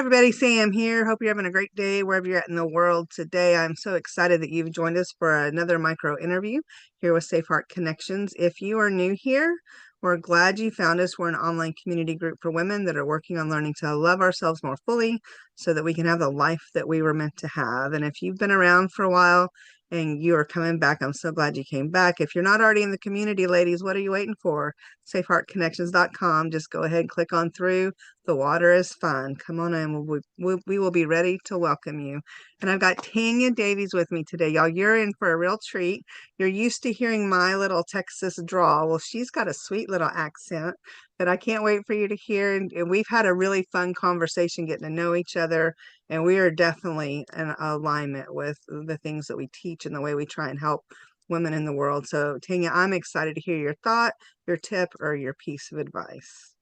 everybody, Sam here. Hope you're having a great day wherever you're at in the world today. I'm so excited that you've joined us for another micro interview here with Safe Heart Connections. If you are new here, we're glad you found us. We're an online community group for women that are working on learning to love ourselves more fully so that we can have the life that we were meant to have. And if you've been around for a while and you are coming back, I'm so glad you came back. If you're not already in the community, ladies, what are you waiting for? SafeHeartConnections.com. Just go ahead and click on through. The water is fun. Come on in. We will be ready to welcome you. And I've got Tanya Davies with me today. Y'all, you're in for a real treat. You're used to hearing my little Texas drawl. Well, she's got a sweet little accent that I can't wait for you to hear. And we've had a really fun conversation getting to know each other. And we are definitely in alignment with the things that we teach and the way we try and help women in the world. So, Tanya, I'm excited to hear your thought, your tip, or your piece of advice.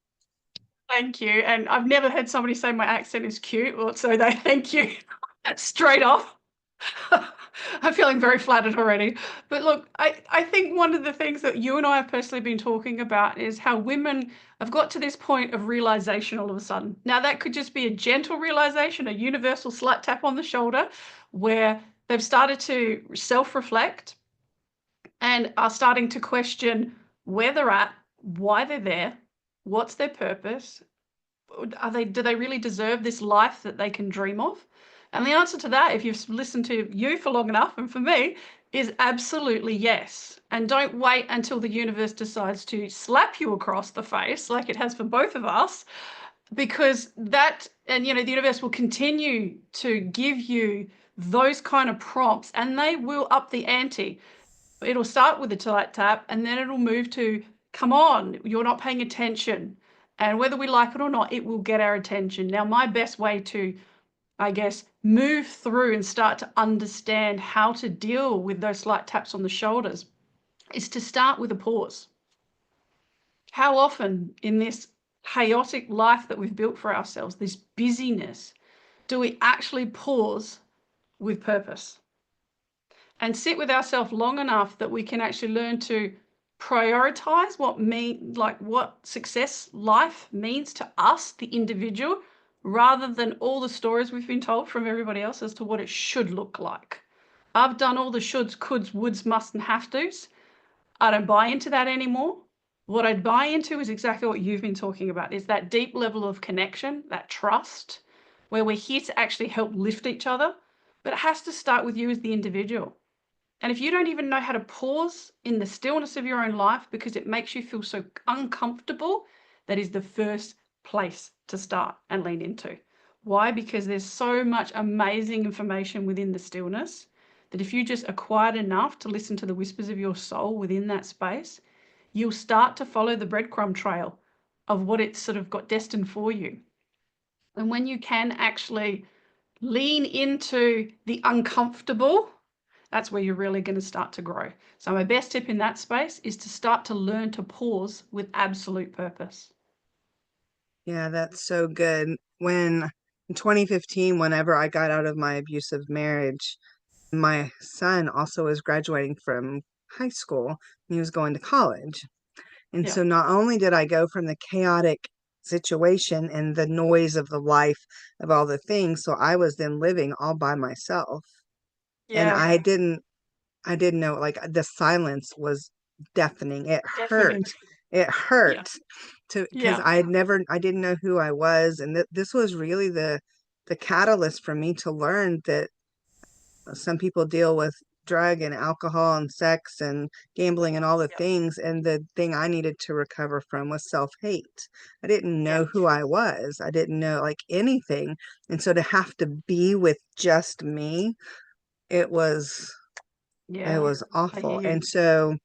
Thank you. And I've never heard somebody say my accent is cute, so they thank you straight off. I'm feeling very flattered already. But look, I think one of the things that you and I have personally been talking about is how women have got to this point of realization all of a sudden. Now, that could just be a gentle realization, a universal slight tap on the shoulder, where they've started to self-reflect and are starting to question where they're at, why they're there, what's their purpose? Do they really deserve this life that they can dream of? And the answer to that, if you've listened to you for long enough, and for me, is absolutely yes. And don't wait until the universe decides to slap you across the face like it has for both of us, because the universe will continue to give you those kind of prompts and they will up the ante. It'll start with a light tap and then it'll move to, come on, you're not paying attention. And whether we like it or not, it will get our attention. Now, my best way to, I guess, move through and start to understand how to deal with those slight taps on the shoulders is to start with a pause. How often in this chaotic life that we've built for ourselves, this busyness, do we actually pause with purpose and sit with ourselves long enough that we can actually learn to prioritize what success life means to us, the individual, rather than all the stories we've been told from everybody else as to what it should look like. I've done all the shoulds, coulds, woulds, must, and have tos. I don't buy into that anymore. What I buy into is exactly what you've been talking about, is that deep level of connection, that trust, where we're here to actually help lift each other, but it has to start with you as the individual. And if you don't even know how to pause in the stillness of your own life because it makes you feel so uncomfortable, that is the first place to start and lean into. Why? Because there's so much amazing information within the stillness that if you just are quiet enough to listen to the whispers of your soul within that space, you'll start to follow the breadcrumb trail of what it's sort of got destined for you. And when you can actually lean into the uncomfortable, that's where you're really going to start to grow. So my best tip in that space is to start to learn to pause with absolute purpose. Yeah, that's so good. When in 2015, whenever I got out of my abusive marriage, my son also was graduating from high school and he was going to college. And Yeah. so not only did I go from the chaotic situation and the noise of the life of all the things, so I was then living all by myself. And Yeah. I didn't know, like, the silence was deafening. It hurt. Deafening. It Yeah. hurt because Yeah. I didn't know who I was. And this was really the catalyst for me to learn that some people deal with drug and alcohol and sex and gambling and all the Yeah. things. And the thing I needed to recover from was self-hate. I didn't Yeah. know who I was. I didn't know like anything. And so to have to be with just me, it was it Yeah. was I hear awful. you. And so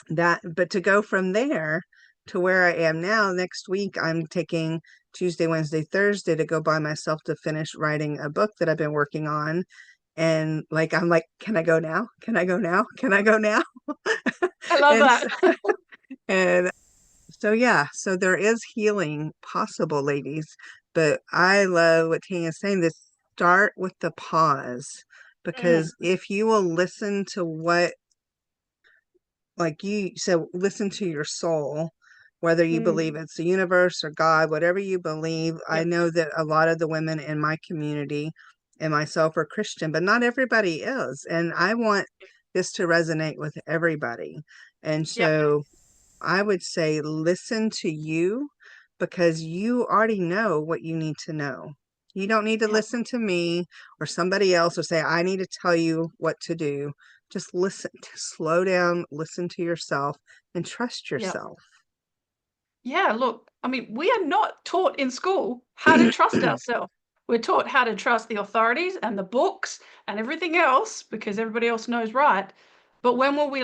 but to go from there to where I am now, next week, I'm taking Tuesday, Wednesday, Thursday to go by myself to finish writing a book that I've been working on. And like, I'm like, can I go now? Can I go now? Can I go now? I love and that. so, and so, yeah, so there is healing possible, ladies. But I love what Tanya's saying, this start with the pause. Mm. Because if you will listen to what, like you said, listen to your soul, whether you believe Mm. it's the universe or God, whatever you believe. I Yep. know that a lot of the women in my community and myself are Christian, but not everybody is. And I want this to resonate with everybody. And Yep. so I would say listen to you because you already know what you need to know. You don't need to Yep. listen to me or somebody else or say, I need to tell you what to do. Just listen, slow down, listen to yourself and trust Yep. yourself. Yeah, look, I mean, we are not taught in school how to trust ourselves. We're taught how to trust the authorities and the books and everything else because everybody else knows right. But when were we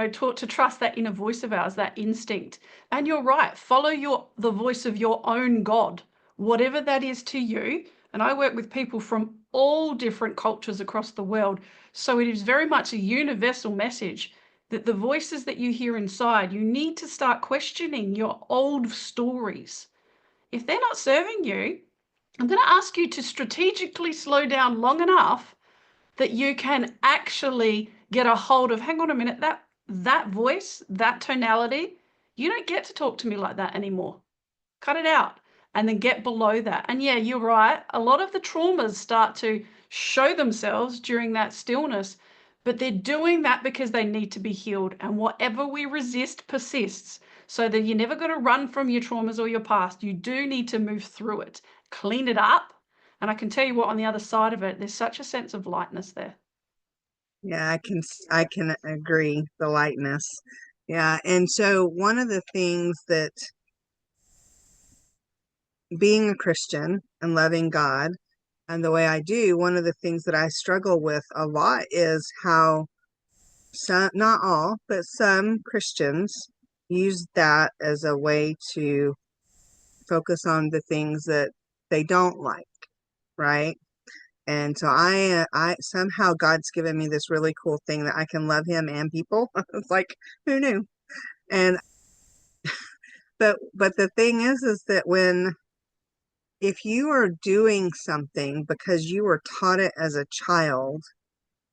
taught to trust that inner voice of ours, that instinct? And you're right, follow the voice of your own God, whatever that is to you. And I work with people from all different cultures across the world. So it is very much a universal message that the voices that you hear inside, you need to start questioning your old stories. If they're not serving you, I'm going to ask you to strategically slow down long enough that you can actually get a hold of, hang on a minute, that voice, that tonality, you don't get to talk to me like that anymore. Cut it out and then get below that. And yeah, you're right. A lot of the traumas start to show themselves during that stillness, but they're doing that because they need to be healed. And whatever we resist persists. So that you're never going to run from your traumas or your past. You do need to move through it, clean it up. And I can tell you what, on the other side of it, there's such a sense of lightness there. Yeah, I can agree, the lightness. Yeah, and so one of the things that being a Christian and loving God and the way I do, one of the things that I struggle with a lot is how some, not all, but some Christians use that as a way to focus on the things that they don't like, right? And so I somehow God's given me this really cool thing that I can love him and people. It's like, who knew? And but the thing is that when if you are doing something because you were taught it as a child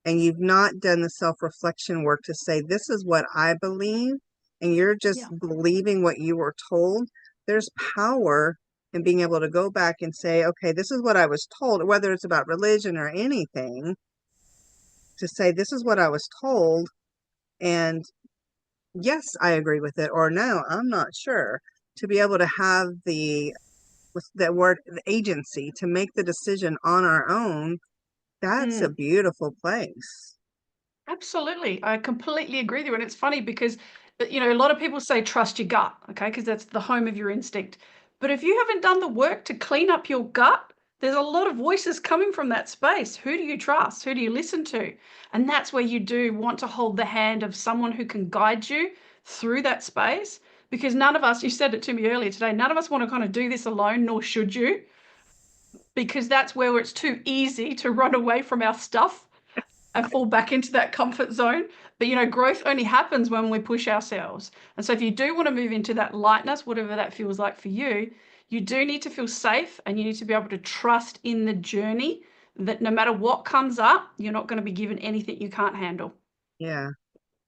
and you've not done the self-reflection work to say, this is what I believe, and you're just Yeah. believing what you were told, there's power in being able to go back and say, okay, this is what I was told, whether it's about religion or anything, to say, this is what I was told, and yes, I agree with it, or no, I'm not sure. To be able to have the, what's that word, the agency to make the decision on our own, that's a Mm. beautiful place. Absolutely. I completely agree with you. And it's funny because, a lot of people say trust your gut, okay, because that's the home of your instinct. But if you haven't done the work to clean up your gut, there's a lot of voices coming from that space. Who do you trust? Who do you listen to? And that's where you do want to hold the hand of someone who can guide you through that space. Because none of us, you said it to me earlier today, none of us want to kind of do this alone, nor should you, because that's where it's too easy to run away from our stuff and fall back into that comfort zone. But growth only happens when we push ourselves. And so if you do want to move into that lightness, whatever that feels like for you, you do need to feel safe and you need to be able to trust in the journey that no matter what comes up, you're not going to be given anything you can't handle. Yeah.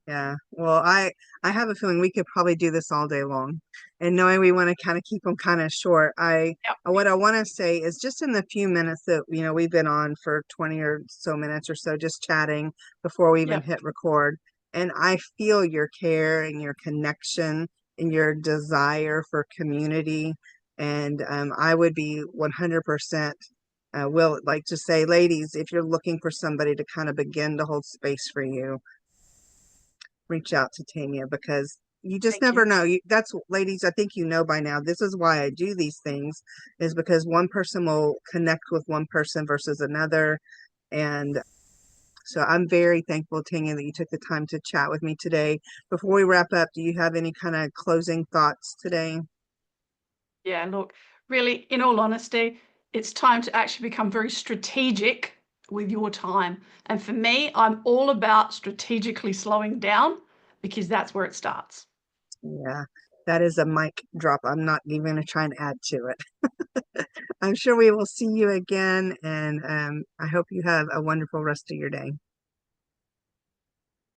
Yeah. Well, I have a feeling we could probably do this all day long. And knowing we want to kind of keep them kind of short, I Yep. what I want to say is just in the few minutes that we've been on for 20 or so minutes or so just chatting before we even Yep. hit record, and I feel your care and your connection and your desire for community, and I would be 100% will like to say, ladies, if you're looking for somebody to kind of begin to hold space for you, reach out to Tanya because you just Thank you. never know. That's ladies, I think by now. This is why I do these things, is because one person will connect with one person versus another. And so I'm very thankful, Tanya, that you took the time to chat with me today. Before we wrap up, do you have any kind of closing thoughts today? Yeah, look, really, in all honesty, it's time to actually become very strategic with your time. And for me, I'm all about strategically slowing down because that's where it starts. Yeah, that is a mic drop. I'm not even going to try and add to it. I'm sure we will see you again, and I hope you have a wonderful rest of your day.